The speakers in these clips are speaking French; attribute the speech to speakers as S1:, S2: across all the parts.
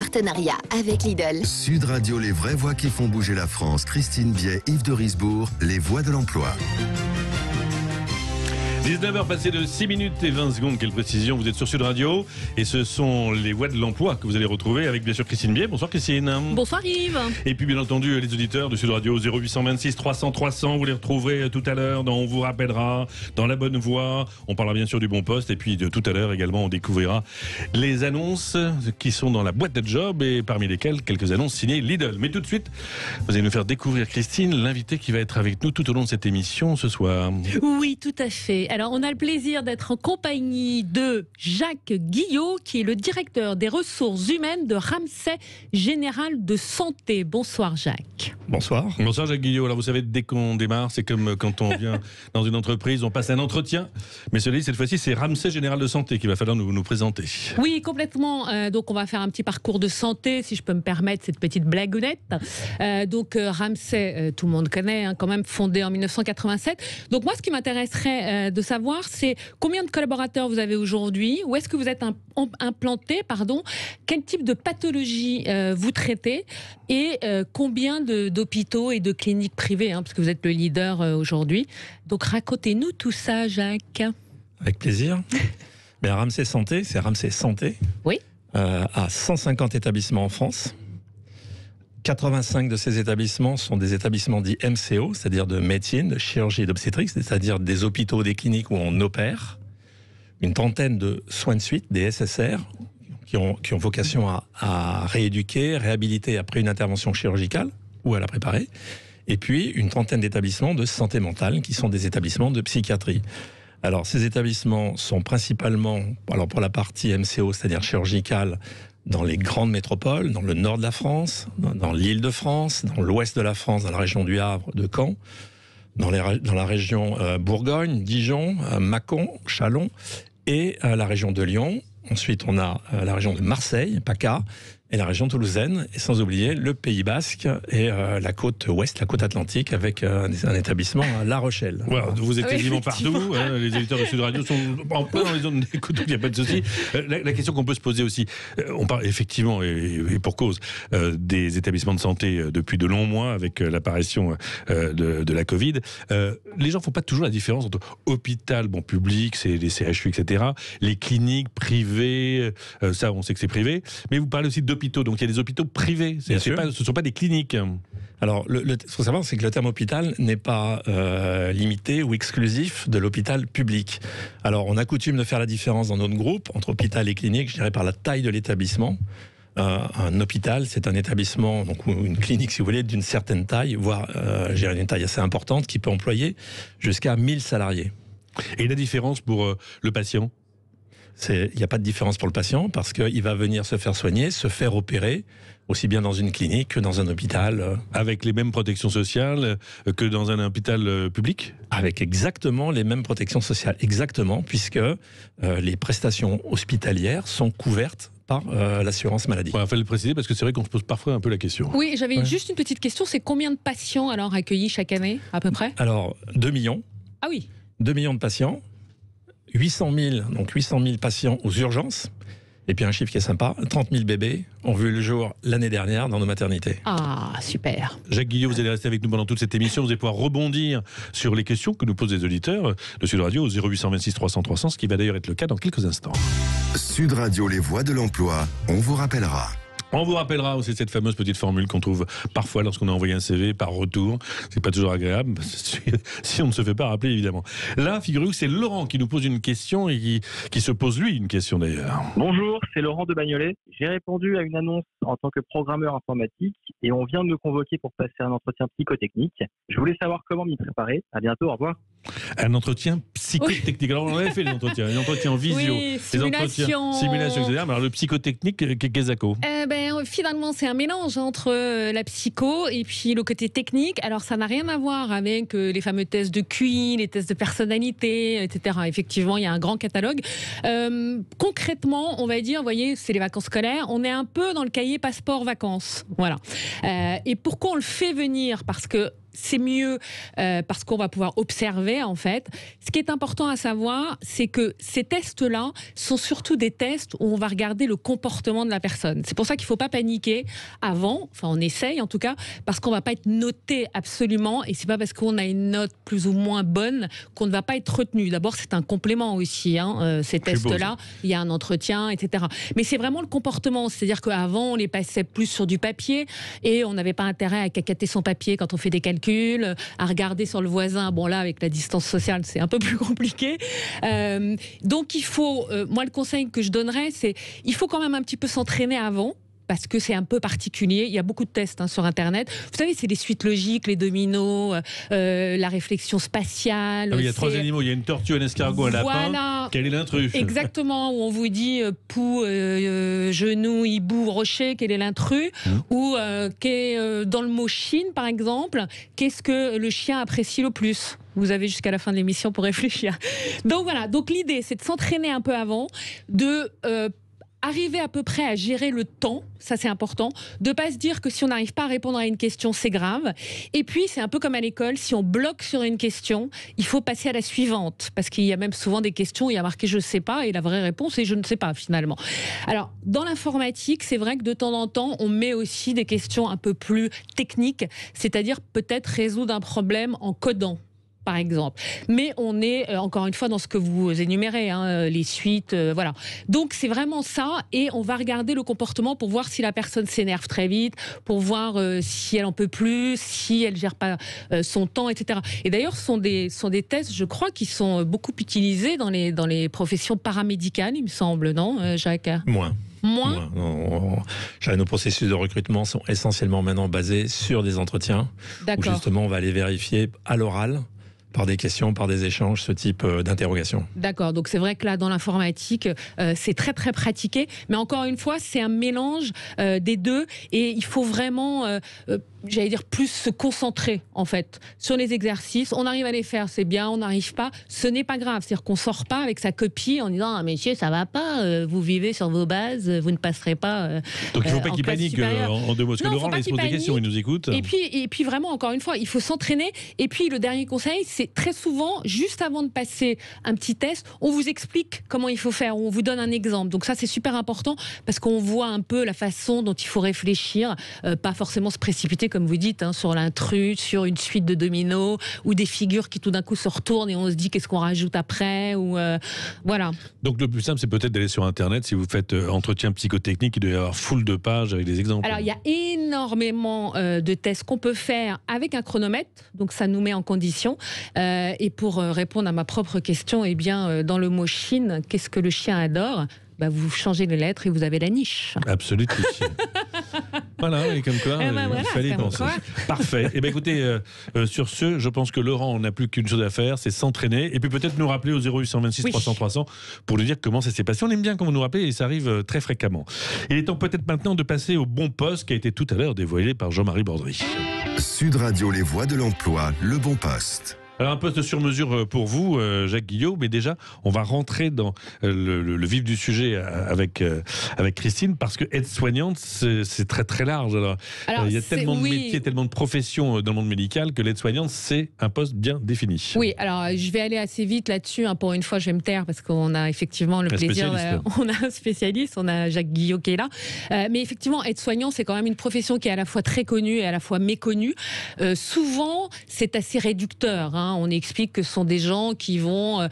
S1: partenariat avec Lidl.
S2: Sud Radio, les vraies voix qui font bouger la France. Christine Biet, Yves de Risbourg, les voix de l'emploi.
S3: 19h passé de 6 minutes et 20 secondes, quelle précision, vous êtes sur Sud Radio et ce sont les voix de l'emploi que vous allez retrouver avec bien sûr Christine Biet. Bonsoir Christine.
S4: Bonsoir Yves.
S3: Et puis bien entendu les auditeurs de Sud Radio 0826 300 300, vous les retrouverez tout à l'heure dans On vous rappellera, dans La Bonne Voix, on parlera bien sûr du Bon Poste et puis de tout à l'heure également on découvrira les annonces qui sont dans la boîte de job et parmi lesquelles quelques annonces signées Lidl. Mais tout de suite, vous allez nous faire découvrir Christine, l'invité qui va être avec nous tout au long de cette émission ce soir.
S4: Oui, tout à fait. Alors, on a le plaisir d'être en compagnie de Jacques Guillot, qui est le directeur des ressources humaines de Ramsay Général de Santé. Bonsoir Jacques.
S5: Bonsoir.
S3: Bonsoir Jacques Guillot. Alors vous savez, dès qu'on démarre, c'est comme quand on vient dans une entreprise, on passe un entretien. Mais cette fois-ci, c'est Ramsay Général de Santé qu'il va falloir nous présenter.
S4: Oui, complètement. Donc on va faire un petit parcours de santé, si je peux me permettre cette petite blagounette. Ramsay, tout le monde connaît, quand même, fondé en 1987. Donc moi, ce qui m'intéresserait de savoir, c'est combien de collaborateurs vous avez aujourd'hui, où est-ce que vous êtes implanté, quel type de pathologie vous traitez et combien d'hôpitaux et de cliniques privées, parce que vous êtes le leader aujourd'hui. Donc racontez-nous tout ça, Jacques.
S5: Avec plaisir. Mais Ramsay Santé, c'est Ramsay Santé.
S4: Oui.
S5: À 150 établissements en France. 85 de ces établissements sont des établissements dits MCO, c'est-à-dire de médecine, de chirurgie et d'obstétrique, c'est-à-dire des hôpitaux, des cliniques où on opère. Une trentaine de soins de suite, des SSR, qui ont vocation à rééduquer, réhabiliter après une intervention chirurgicale ou à la préparer. Et puis une trentaine d'établissements de santé mentale, qui sont des établissements de psychiatrie. Alors ces établissements sont principalement, pour la partie MCO, c'est-à-dire chirurgicale, dans les grandes métropoles, dans le nord de la France, dans l'Île-de-France, dans l'ouest de la France, dans la région du Havre, de Caen, dans la région Bourgogne, Dijon, Mâcon, Châlons, et la région de Lyon. Ensuite, on a la région de Marseille, PACA, et la région toulousaine, et sans oublier le Pays Basque et la côte ouest, la côte atlantique, avec un établissement à La Rochelle.
S3: Voilà, vous êtes quasiment partout. Les éditeurs de Sud Radio sont en plein dans les zones d'écoute, il n'y a pas de souci. La question qu'on peut se poser aussi, on parle effectivement, et pour cause, des établissements de santé depuis de longs mois, avec l'apparition de la Covid. Les gens ne font pas toujours la différence entre hôpital, public, c'est les CHU, etc., les cliniques privées, ça on sait que c'est privé, mais vous parlez aussi d'hôpitaux, donc il y a des hôpitaux privés, ce ne sont pas des cliniques.
S5: Alors, ce qu'il faut savoir, c'est que le terme hôpital n'est pas limité ou exclusif de l'hôpital public. Alors, on a coutume de faire la différence dans notre groupe entre hôpital et clinique, je dirais par la taille de l'établissement. Un hôpital, c'est un établissement, ou une clinique, si vous voulez, d'une certaine taille, voire une taille assez importante, qui peut employer jusqu'à 1000 salariés.
S3: Et la différence pour le patient ?
S5: Il n'y a pas de différence pour le patient parce qu'il va venir se faire soigner, se faire opérer, aussi bien dans une clinique que dans un hôpital.
S3: Avec les mêmes protections sociales que dans un hôpital public ?
S5: Avec exactement les mêmes protections sociales, exactement, puisque les prestations hospitalières sont couvertes par l'assurance maladie.
S3: Il faut le préciser parce que c'est vrai qu'on se pose parfois un peu la question.
S4: Oui, j'avais juste une petite question, c'est combien de patients alors accueillis chaque année à peu près ?
S5: Alors, 2 millions.
S4: Ah oui.
S5: 2 millions de patients. 800 000 patients aux urgences. Et puis un chiffre qui est sympa, 30 000 bébés ont vu le jour l'année dernière dans nos maternités.
S4: Ah, super.
S3: Jacques Guillot, vous allez rester avec nous pendant toute cette émission. Vous allez pouvoir rebondir sur les questions que nous posent les auditeurs de Sud Radio au 0826 300 300, ce qui va d'ailleurs être le cas dans quelques instants.
S2: Sud Radio, les voix de l'emploi, on vous rappellera.
S3: On vous rappellera aussi cette fameuse petite formule qu'on trouve parfois lorsqu'on a envoyé un CV par retour. C'est pas toujours agréable, si on ne se fait pas rappeler, évidemment. Là, figurez-vous que c'est Laurent qui nous pose une question et qui se pose lui une question d'ailleurs.
S6: Bonjour, c'est Laurent de Bagnolet. J'ai répondu à une annonce en tant que programmeur informatique et on vient de me convoquer pour passer un entretien psychotechnique. Je voulais savoir comment m'y préparer. À bientôt, au revoir.
S3: Un entretien psychotechnique. Oui. Alors on avait fait les entretiens en visio,
S4: oui,
S3: simulation, etc. Mais alors le psychotechnique, qu'est-ce que
S4: finalement, c'est un mélange entre la psycho et puis le côté technique. Alors ça n'a rien à voir avec les fameux tests de QI, les tests de personnalité, etc. Effectivement, il y a un grand catalogue. Concrètement, on va dire, vous voyez, c'est les vacances scolaires. On est un peu dans le cahier passeport vacances. Voilà. Et pourquoi on le fait venir ? Parce que c'est mieux parce qu'on va pouvoir observer en fait. Ce qui est important à savoir, c'est que ces tests-là sont surtout des tests où on va regarder le comportement de la personne. C'est pour ça qu'il ne faut pas paniquer avant, enfin on essaye en tout cas, parce qu'on ne va pas être noté absolument et c'est pas parce qu'on a une note plus ou moins bonne qu'on ne va pas être retenu. D'abord c'est un complément aussi, ces tests-là, il y a un entretien, etc. Mais c'est vraiment le comportement, c'est-à-dire qu'avant on les passait plus sur du papier et on n'avait pas intérêt à cacater son papier quand on fait des calculs, à regarder sur le voisin. Bon là, avec la distance sociale, c'est un peu plus compliqué. Donc il faut, moi le conseil que je donnerais, c'est il faut quand même un petit peu s'entraîner avant. Parce que c'est un peu particulier. Il y a beaucoup de tests sur Internet. Vous savez, c'est les suites logiques, les dominos, la réflexion spatiale.
S3: Ah oui, il y a 3 animaux. Il y a une tortue, un escargot, un lapin. Quel est l'intrus ?
S4: Exactement. Où on vous dit poux, genou, hibou, rocher, quel est l'intrus ? Ou dans le mot Chine, par exemple, qu'est-ce que le chien apprécie le plus ? Vous avez jusqu'à la fin de l'émission pour réfléchir. Donc voilà. Donc l'idée, c'est de s'entraîner un peu avant, de arriver à peu près à gérer le temps, ça c'est important, de ne pas se dire que si on n'arrive pas à répondre à une question, c'est grave. Et puis c'est un peu comme à l'école, si on bloque sur une question, il faut passer à la suivante, parce qu'il y a même souvent des questions où il y a marqué « je ne sais pas » et la vraie réponse est « je ne sais pas » finalement. Alors dans l'informatique, c'est vrai que de temps en temps, on met aussi des questions un peu plus techniques, c'est-à-dire peut-être résoudre un problème en codant, par exemple. Mais on est, encore une fois, dans ce que vous énumérez, les suites, voilà. Donc, c'est vraiment ça, et on va regarder le comportement pour voir si la personne s'énerve très vite, pour voir si elle en peut plus, si elle gère pas son temps, etc. Et d'ailleurs, ce sont des tests, je crois, qui sont beaucoup utilisés dans les professions paramédicales, il me semble, non, Jacques ?
S5: Moins.
S4: Moins.
S5: Nos processus de recrutement sont essentiellement maintenant basés sur des entretiens, où justement on va aller vérifier à l'oral, par des questions, par des échanges, ce type d'interrogation.
S4: D'accord, donc c'est vrai que là, dans l'informatique, c'est très très pratiqué, mais encore une fois, c'est un mélange des deux, et il faut vraiment, j'allais dire, plus se concentrer, en fait, sur les exercices. On arrive à les faire, c'est bien, on n'arrive pas, ce n'est pas grave, c'est-à-dire qu'on ne sort pas avec sa copie en disant « Ah, messieurs, ça va pas, vous vivez sur vos bases, vous ne passerez pas
S3: Donc il ne faut pas qu'il panique, en deux mots, parce que Laurent, il se pose des questions, il nous écoute.
S4: Et puis vraiment, encore une fois, il faut s'entraîner, et puis le dernier conseil, c'est très souvent, juste avant de passer un petit test, on vous explique comment il faut faire, on vous donne un exemple. Donc ça, c'est super important parce qu'on voit un peu la façon dont il faut réfléchir, pas forcément se précipiter, comme vous dites, sur l'intrus, sur une suite de dominos, ou des figures qui tout d'un coup se retournent et on se dit qu'est-ce qu'on rajoute après, ou voilà.
S3: Donc le plus simple, c'est peut-être d'aller sur Internet. Si vous faites entretien psychotechnique, il doit y avoir foule de pages avec des exemples.
S4: Alors il y a énormément de tests qu'on peut faire avec un chronomètre, donc ça nous met en condition. Et pour répondre à ma propre question, eh bien, dans le mot Chine, qu'est-ce que le chien adore ? Vous changez les lettres et vous avez la niche.
S3: Absolument. Voilà, et comme quoi, il fallait penser. Parfait. Et écoutez, sur ce, je pense que Laurent, on n'a plus qu'une chose à faire, c'est s'entraîner, et puis peut-être nous rappeler au 0826 300 300 pour nous dire comment ça s'est passé. On aime bien quand vous nous rappelez, et ça arrive très fréquemment. Il est temps peut-être maintenant de passer au bon poste qui a été tout à l'heure dévoilé par Jean-Marie Bordry.
S2: Sud Radio, les voix de l'emploi, le bon poste.
S3: Alors un poste sur mesure pour vous, Jacques Guillot, mais déjà, on va rentrer dans le vif du sujet avec Christine, parce que aide-soignante, c'est très très large. Alors il y a tellement de métiers, tellement de professions dans le monde médical que l'aide-soignante, c'est un poste bien défini.
S4: Oui, alors je vais aller assez vite là-dessus. Pour une fois, je vais me taire parce qu'on a effectivement le plaisir. On a un spécialiste, on a Jacques Guillot qui est là. Mais effectivement, aide-soignant, c'est quand même une profession qui est à la fois très connue et à la fois méconnue. Souvent, c'est assez réducteur. On explique que ce sont des gens qui vont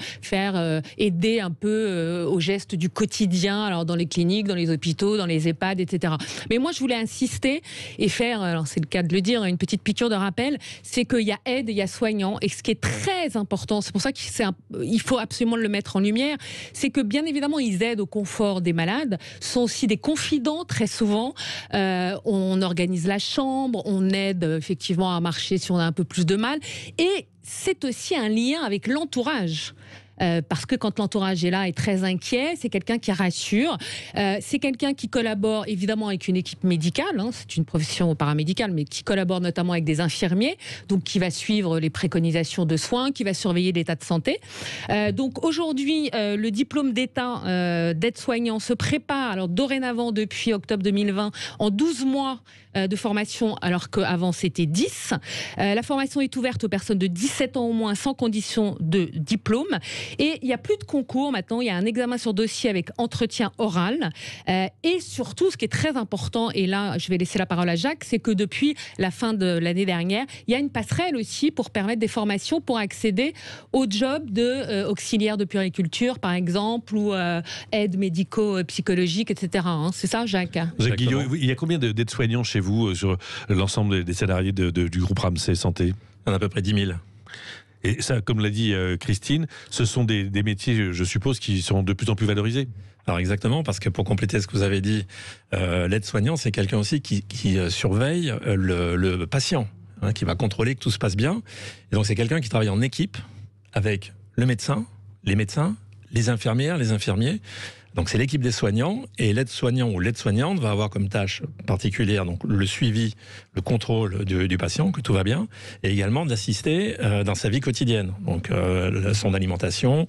S4: aider un peu aux gestes du quotidien, alors dans les cliniques, dans les hôpitaux, dans les EHPAD, etc. Mais moi, je voulais insister et faire, alors c'est le cas de le dire, une petite piqûre de rappel, c'est qu'il y a aide et il y a soignant. Et ce qui est très important, c'est pour ça qu'il faut absolument le mettre en lumière, c'est que bien évidemment, ils aident au confort des malades, sont aussi des confidents très souvent. On organise la chambre, on aide effectivement à marcher si on a un peu plus de mal. Et c'est aussi un lien avec l'entourage. parce que quand l'entourage est là, est très inquiet, c'est quelqu'un qui rassure, c'est quelqu'un qui collabore évidemment avec une équipe médicale, hein, c'est une profession paramédicale, mais qui collabore notamment avec des infirmiers, donc qui va suivre les préconisations de soins, qui va surveiller l'état de santé. Donc aujourd'hui, le diplôme d'État d'aide-soignant se prépare, alors dorénavant depuis octobre 2020, en 12 mois de formation, alors qu'avant c'était 10. La formation est ouverte aux personnes de 17 ans au moins, sans condition de diplôme. Et il n'y a plus de concours maintenant, il y a un examen sur dossier avec entretien oral. Et surtout, ce qui est très important, et là je vais laisser la parole à Jacques, c'est que depuis la fin de l'année dernière, il y a une passerelle aussi pour permettre des formations pour accéder au job de auxiliaire de puériculture, par exemple, ou aide médico-psychologique, etc. Hein. C'est ça, Jacques
S3: Guillot, il y a combien d'aides-soignants chez vous sur l'ensemble des salariés du groupe Ramsay Santé?
S5: Il y en a à peu près 10 000.
S3: Et ça, comme l'a dit Christine, ce sont des métiers, je suppose, qui sont de plus en plus valorisés.
S5: Alors exactement, parce que pour compléter ce que vous avez dit, l'aide-soignant, c'est quelqu'un aussi qui surveille le patient, hein, qui va contrôler que tout se passe bien. Et donc c'est quelqu'un qui travaille en équipe avec le médecin, les infirmières, les infirmiers. Donc c'est l'équipe des soignants, et l'aide-soignant ou l'aide-soignante va avoir comme tâche particulière donc le suivi, le contrôle du patient, que tout va bien, et également d'assister dans sa vie quotidienne, donc son alimentation,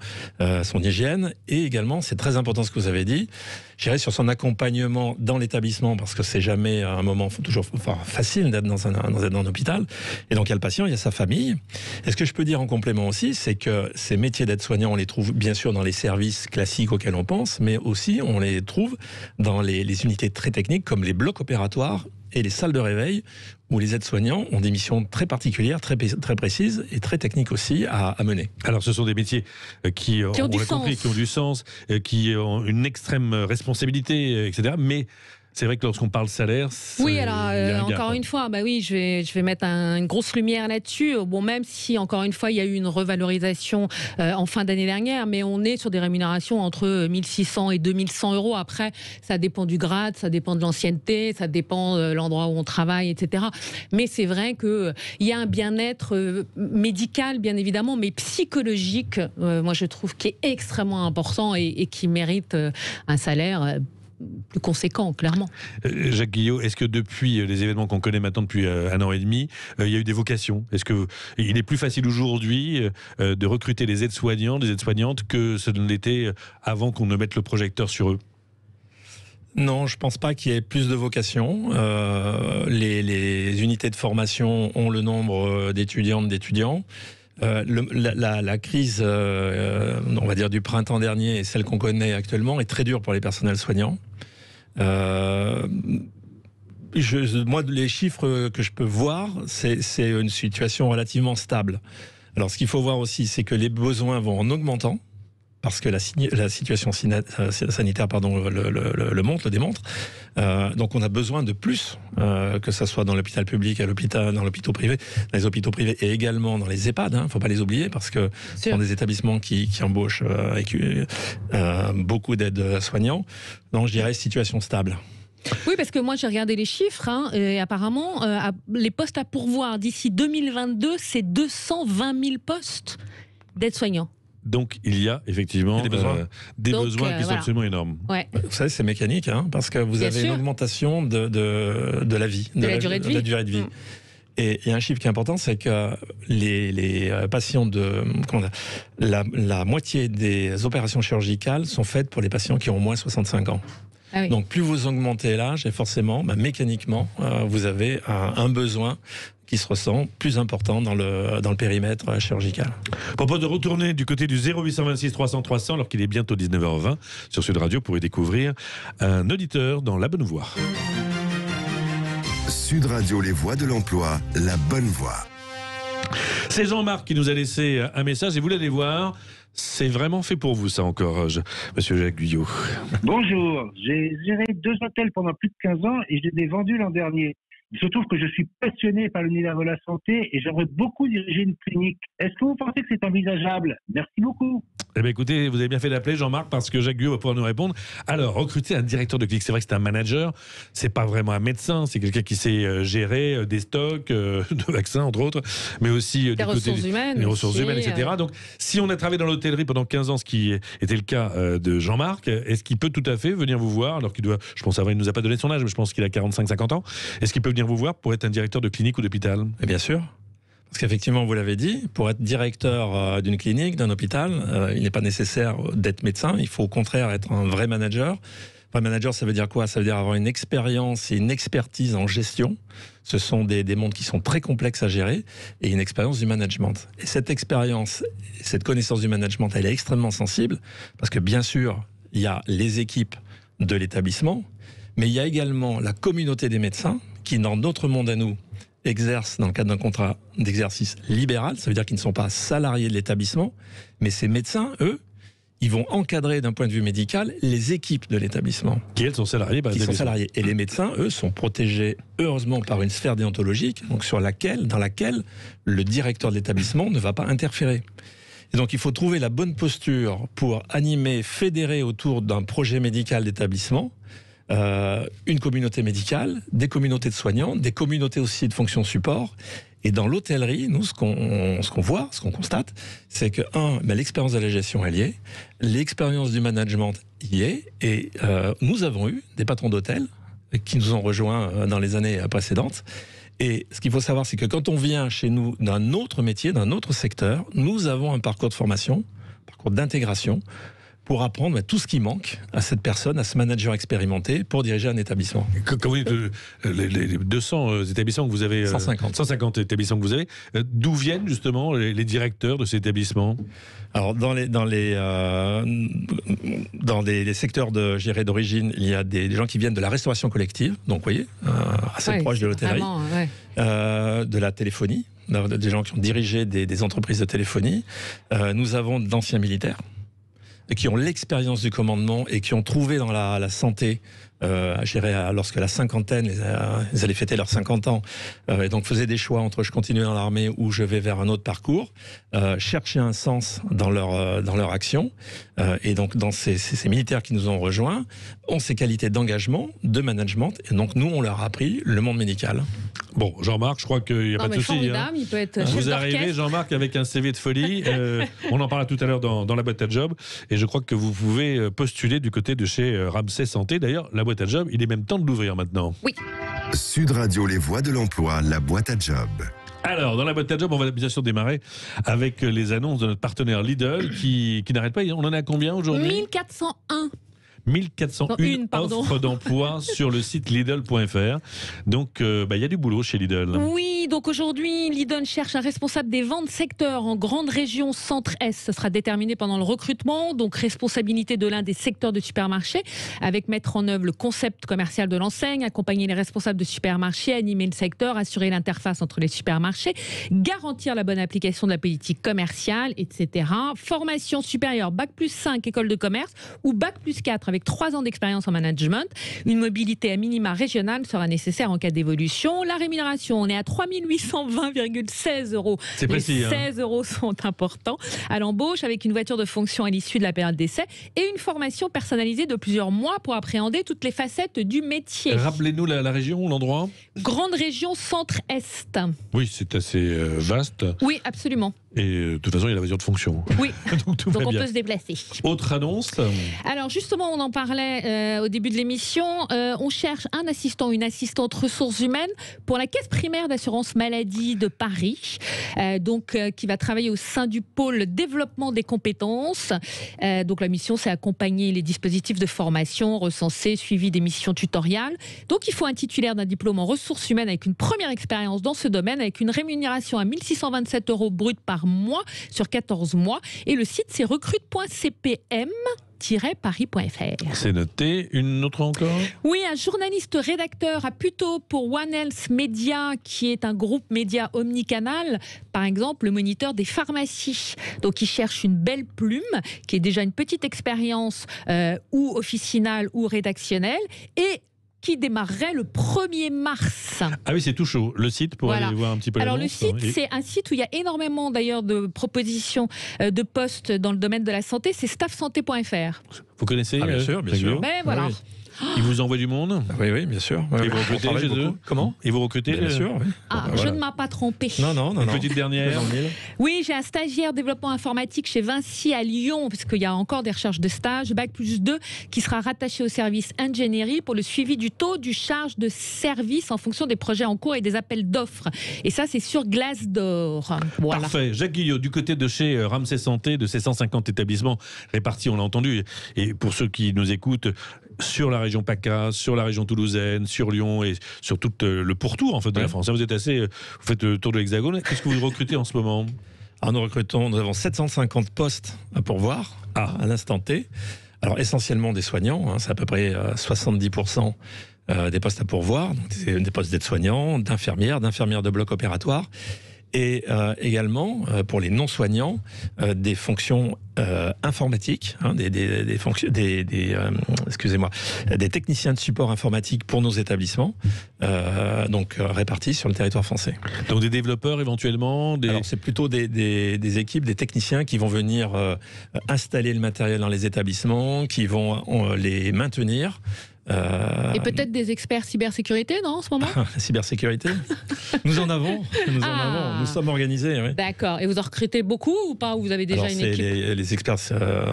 S5: son hygiène, et également, c'est très important ce que vous avez dit, j'irai sur son accompagnement dans l'établissement, parce que c'est jamais un moment toujours facile d'être dans un hôpital, et donc il y a le patient, il y a sa famille. Et ce que je peux dire en complément aussi, c'est que ces métiers d'aide-soignant, on les trouve bien sûr dans les services classiques auxquels on pense, mais aussi on les trouve dans les unités très techniques comme les blocs opératoires et les salles de réveil, où les aides-soignants ont des missions très particulières, très précises et très techniques aussi à mener.
S3: Alors ce sont des métiers qui ont du sens, qui ont une extrême responsabilité, etc. Mais c'est vrai que lorsqu'on parle salaire,
S4: oui, alors encore une fois, bah oui, je vais mettre une grosse lumière là-dessus. Bon, même si encore une fois il y a eu une revalorisation en fin d'année dernière, mais on est sur des rémunérations entre 1 600 et 2 100 euros. Après, ça dépend du grade, ça dépend de l'ancienneté, ça dépend de l'endroit où on travaille, etc. Mais c'est vrai que il y a un bien-être médical, bien évidemment, mais psychologique. Moi, je trouve qui est extrêmement important et qui mérite un salaire plus conséquent, clairement.
S3: Jacques Guillot, est-ce que depuis les événements qu'on connaît maintenant depuis 1 an et demi, il y a eu des vocations? Est-ce qu'il est plus facile aujourd'hui de recruter des aides-soignants, des aides-soignantes que ce ne l'était avant qu'on ne mette le projecteur sur eux?
S5: Non, je pense pas qu'il y ait plus de vocations. Les unités de formation ont le nombre d'étudiants. La crise, on va dire, du printemps dernier et celle qu'on connaît actuellement est très dure pour les personnels soignants. Moi, les chiffres que je peux voir, c'est une situation relativement stable. Alors, ce qu'il faut voir aussi, c'est que les besoins vont en augmentant, parce que la situation sanitaire le démontre. Donc on a besoin de plus, que ce soit dans l'hôpital public, dans l'hôpital privé, dans les hôpitaux privés et également dans les EHPAD. Il ne faut pas les oublier parce que ce sont des établissements qui embauchent beaucoup d'aides soignants. Donc je dirais situation stable.
S4: Oui, parce que moi j'ai regardé les chiffres et apparemment les postes à pourvoir d'ici 2022, c'est 220 000 postes d'aides-soignants.
S3: Donc il y a effectivement des besoins qui sont absolument énormes.
S4: Ouais.
S5: Vous savez, c'est mécanique, parce que vous avez une augmentation de la vie, de la durée de vie. Et il y a un chiffre qui est important, c'est que les patients la moitié des opérations chirurgicales sont faites pour les patients qui ont au moins 65 ans. Ah oui. Donc plus vous augmentez l'âge, et forcément, mécaniquement, vous avez un besoin qui se ressent plus important dans le périmètre chirurgical.
S3: Je propose de retourner du côté du 0826 300 300 alors qu'il est bientôt 19h20 sur Sud Radio pour y découvrir un auditeur dans La Bonne Voie.
S2: Sud Radio, les voix de l'emploi, la bonne voie.
S3: C'est Jean-Marc qui nous a laissé un message et vous l'allez voir, c'est vraiment fait pour vous ça encore, monsieur Jacques Guyot.
S1: Bonjour, j'ai géré 2 hôtels pendant plus de 15 ans et je les ai vendus l'an dernier. Il se trouve que je suis passionné par l'univers de la santé et j'aimerais beaucoup diriger une clinique. Est-ce que vous pensez que c'est envisageable? Merci beaucoup.
S3: Eh bien, écoutez, vous avez bien fait d'appeler, Jean-Marc, parce que Jacques Guyot va pouvoir nous répondre. Alors, recruter un directeur de clinique, c'est vrai que c'est un manager, c'est pas vraiment un médecin, c'est quelqu'un qui sait gérer des stocks de vaccins, entre autres, mais aussi
S4: des ressources humaines,
S3: les ressources humaines, etc. Donc, si on a travaillé dans l'hôtellerie pendant 15 ans, ce qui était le cas de Jean-Marc, est-ce qu'il peut tout à fait venir vous voir, alors qu'il doit, je pense, il nous a pas donné son âge, mais je pense qu'il a 45-50 ans, est-ce qu'il peut venir vous voir pour être un directeur de clinique ou d'hôpital?
S5: Et bien sûr. Parce qu'effectivement, vous l'avez dit, pour être directeur d'une clinique, d'un hôpital, il n'est pas nécessaire d'être médecin. Il faut au contraire être un vrai manager. Un manager, ça veut dire quoi? Ça veut dire avoir une expérience et une expertise en gestion. Ce sont des mondes qui sont très complexes à gérer et une expérience du management. Et cette expérience, cette connaissance du management, elle est extrêmement sensible parce que bien sûr, il y a les équipes de l'établissement, mais il y a également la communauté des médecins qui, dans notre monde à nous, exercent dans le cadre d'un contrat d'exercice libéral, ça veut dire qu'ils ne sont pas salariés de l'établissement, mais ces médecins, eux, ils vont encadrer d'un point de vue médical les équipes de l'établissement.
S3: Qui, elles, sont salariées par
S5: l'établissement. Qui sont salariés. Et les médecins, eux, sont protégés, heureusement, par une sphère déontologique, donc dans laquelle le directeur de l'établissement ne va pas interférer. Et donc, il faut trouver la bonne posture pour animer, fédérer autour d'un projet médical d'établissement, une communauté médicale, des communautés de soignants, des communautés aussi de fonctions support. Et dans l'hôtellerie, nous, ce qu'on voit, ce qu'on constate, c'est que, l'expérience de la gestion, elle y est, l'expérience du management y est, et nous avons eu des patrons d'hôtels qui nous ont rejoints dans les années précédentes. Et ce qu'il faut savoir, c'est que quand on vient chez nous d'un autre métier, d'un autre secteur, nous avons un parcours de formation, un parcours d'intégration, pour apprendre tout ce qui manque à cette personne, à ce manager expérimenté pour diriger un établissement.
S3: Quand vous dites les 200 établissements que vous avez... 150 établissements que vous avez, d'où viennent justement les directeurs de ces établissements?
S5: Alors, dans les secteurs d'origine, il y a des gens qui viennent de la restauration collective, donc vous voyez, assez proche de l'hôtellerie, de la téléphonie, des gens qui ont dirigé des entreprises de téléphonie. Nous avons d'anciens militaires, qui ont l'expérience du commandement et qui ont trouvé dans la santé, lorsque la cinquantaine, ils allaient fêter leurs 50 ans, et donc faisaient des choix entre je continue dans l'armée ou je vais vers un autre parcours, chercher un sens dans leur action, et donc dans ces militaires qui nous ont rejoints, ont ces qualités d'engagement, de management, et donc nous, on leur a appris le monde médical.
S3: Bon, Jean-Marc, je crois qu'il n'y a pas de souci.
S4: Formidable, il peut être chef
S3: vous arrivez,
S4: d'orchestre.
S3: Jean-Marc, avec un CV de folie. On en parlera tout à l'heure dans la boîte à job. Et je crois que vous pouvez postuler du côté de chez Ramsay Santé. D'ailleurs, la boîte à job, il est même temps de l'ouvrir maintenant.
S4: Oui.
S2: Sud Radio, les voix de l'emploi, la boîte à job.
S3: Alors, dans la boîte à job, on va bien sûr démarrer avec les annonces de notre partenaire Lidl qui n'arrête pas. On en est à combien aujourd'hui?
S4: 1401.
S3: 1401 offres d'emploi sur le site Lidl.fr. Donc, il y a du boulot chez Lidl.
S4: Oui, donc aujourd'hui, Lidl cherche un responsable des ventes secteurs en grande région centre-est. Ce sera déterminé pendant le recrutement. Donc, responsabilité de l'un des secteurs de supermarché, avec mettre en œuvre le concept commercial de l'enseigne, accompagner les responsables de supermarché, animer le secteur, assurer l'interface entre les supermarchés, garantir la bonne application de la politique commerciale, etc. Formation supérieure, Bac+5, école de commerce, ou Bac+4 avec 3 ans d'expérience en management. Une mobilité à minima régionale sera nécessaire en cas d'évolution. La rémunération, on est à 3 820,16 €.
S3: C'est précis.
S4: 16 € sont importants à l'embauche, avec une voiture de fonction à l'issue de la période d'essai et une formation personnalisée de plusieurs mois pour appréhender toutes les facettes du métier.
S3: Rappelez-nous la région, l'endroit.
S4: Grande région centre-est.
S3: Oui, c'est assez vaste.
S4: Oui, absolument.
S3: Et de toute façon, il y a la voiture de fonction.
S4: Oui,
S3: donc tout va
S4: on
S3: bien.
S4: peut se déplacer.
S3: Autre annonce.
S4: Alors justement, on en parlait au début de l'émission. On cherche un assistant, une assistante ressources humaines pour la caisse primaire d'assurance maladie de Paris, qui va travailler au sein du pôle développement des compétences. Donc la mission, c'est accompagner les dispositifs de formation, recenser, suivi des missions tutoriales. Donc il faut un titulaire d'un diplôme en ressources humaines avec une première expérience dans ce domaine, avec une rémunération à 1 627 € brut par mois sur 14 mois. Et le site, c'est recrute.cpm-paris.fr.
S3: C'est noté. Une autre encore?
S4: Oui, un journaliste rédacteur à Puteaux pour One Health Media, qui est un groupe média omnicanal, par exemple le moniteur des pharmacies. Donc il cherche une belle plume, qui est déjà une petite expérience ou officinale ou rédactionnelle, et qui démarrerait le 1er mars.
S3: Ah oui, c'est tout chaud. Le site pour
S4: Voilà.
S3: aller voir un petit peu
S4: Alors le
S3: l'annonce,
S4: site,
S3: et-
S4: c'est un site où il y a énormément d'ailleurs de propositions de postes dans le domaine de la santé. C'est staffsanté.fr.
S3: Vous connaissez
S5: Ah, bien sûr, bien sûr.
S4: Ben voilà.
S5: Oui.
S3: Ils vous envoient du monde.
S5: Oui, bien sûr.
S3: Et vous recrutez chez eux.
S5: Comment?
S3: Et vous recrutez
S5: Bien sûr, oui.
S4: Ah,
S5: Voilà.
S4: je ne m'ai pas trompé.
S5: Non.
S3: Une petite dernière.
S5: Dans le mille.
S4: Oui, j'ai un stagiaire développement informatique chez Vinci à Lyon, parce qu'il y a encore des recherches de stage, Bac+2, qui sera rattaché au service ingénierie pour le suivi du taux du charge de service en fonction des projets en cours et des appels d'offres. Et ça, c'est sur Glassdoor. Voilà.
S3: Parfait. Jacques Guyot, du côté de chez Ramsay Santé, de ces 150 établissements répartis, on l'a entendu. Et pour ceux qui nous écoutent, sur la région PACA, sur la région toulousaine, sur Lyon et sur tout le pourtour en fait de la France. Vous êtes assez, vous faites le tour de l'Hexagone. Qu'est-ce que vous recrutez en ce moment?
S5: Alors nous avons 750 postes à pourvoir à l'instant T. Alors essentiellement des soignants, hein, c'est à peu près 70% des postes à pourvoir. Donc c'est des postes d'aides-soignants, d'infirmières de bloc opératoire. Et également, pour les non-soignants, des fonctions informatiques, hein, des techniciens de support informatique pour nos établissements, répartis sur le territoire français.
S3: Donc des développeurs éventuellement
S5: Alors c'est plutôt des équipes, des techniciens qui vont venir installer le matériel dans les établissements, qui vont les maintenir.
S4: Et peut-être des experts cybersécurité, non, en ce moment?
S5: La cybersécurité, nous en avons, nous sommes organisés. Oui.
S4: D'accord. Et vous en recrutez beaucoup ou pas? Ou vous avez déjà une équipe?
S5: Les experts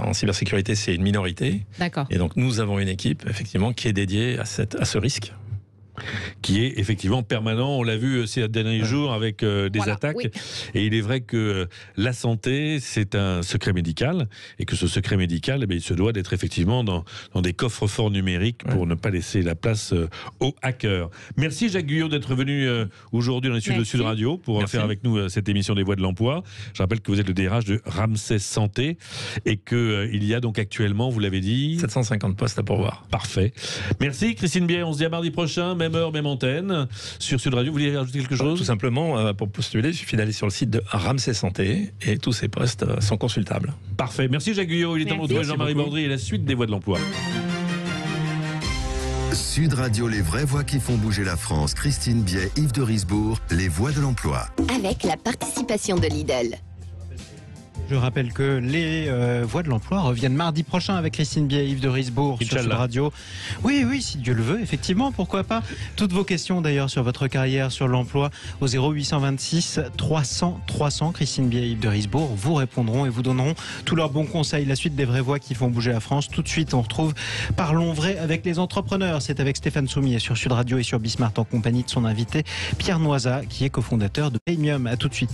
S5: en cybersécurité, c'est une minorité.
S4: D'accord.
S5: Et donc nous avons une équipe, effectivement, qui est dédiée à ce risque.
S3: Qui est effectivement permanent. On l'a vu ces derniers jours avec des attaques.
S4: Oui.
S3: Et il est vrai que la santé, c'est un secret médical. Et que ce secret médical, il se doit d'être effectivement dans des coffres forts numériques pour ne pas laisser la place aux hackers. Merci Jacques Guyot d'être venu aujourd'hui dans les studios de Sud Radio pour faire avec nous cette émission des Voix de l'Emploi. Je rappelle que vous êtes le DRH de Ramsay Santé et qu'il y a donc actuellement, vous l'avez dit...
S5: 750 postes à pourvoir.
S3: Parfait. Merci Christine Biet. On se dit à mardi prochain. Même heure, même antenne, sur Sud Radio. Vous voulez rajouter quelque chose?
S5: Tout simplement, pour postuler, il suffit d'aller sur le site de Ramsay Santé et tous ces postes sont consultables.
S3: Parfait. Merci Jacques Guyot. Il est temps de retrouver Jean-Marie Bordry et la suite des Voix de l'Emploi.
S2: Sud Radio, les vraies voix qui font bouger la France. Christine Biet, Yves de Risbourg, les Voix de l'Emploi.
S7: Avec la participation de Lidl.
S8: Je rappelle que les Voix de l'Emploi reviennent mardi prochain avec Christine Biet et Yves de Risbourg sur Sud Radio. Oui, si Dieu le veut, effectivement, pourquoi pas. Toutes vos questions d'ailleurs sur votre carrière, sur l'emploi, au 0826 300 300. Christine Biet et Yves de Risbourg vous répondront et vous donneront tous leurs bons conseils. La suite des vraies voix qui font bouger la France. Tout de suite, on retrouve Parlons vrai avec les entrepreneurs. C'est avec Stéphane Soumier sur Sud Radio et sur Bismart en compagnie de son invité Pierre Noisa, qui est cofondateur de Paymium. À tout de suite.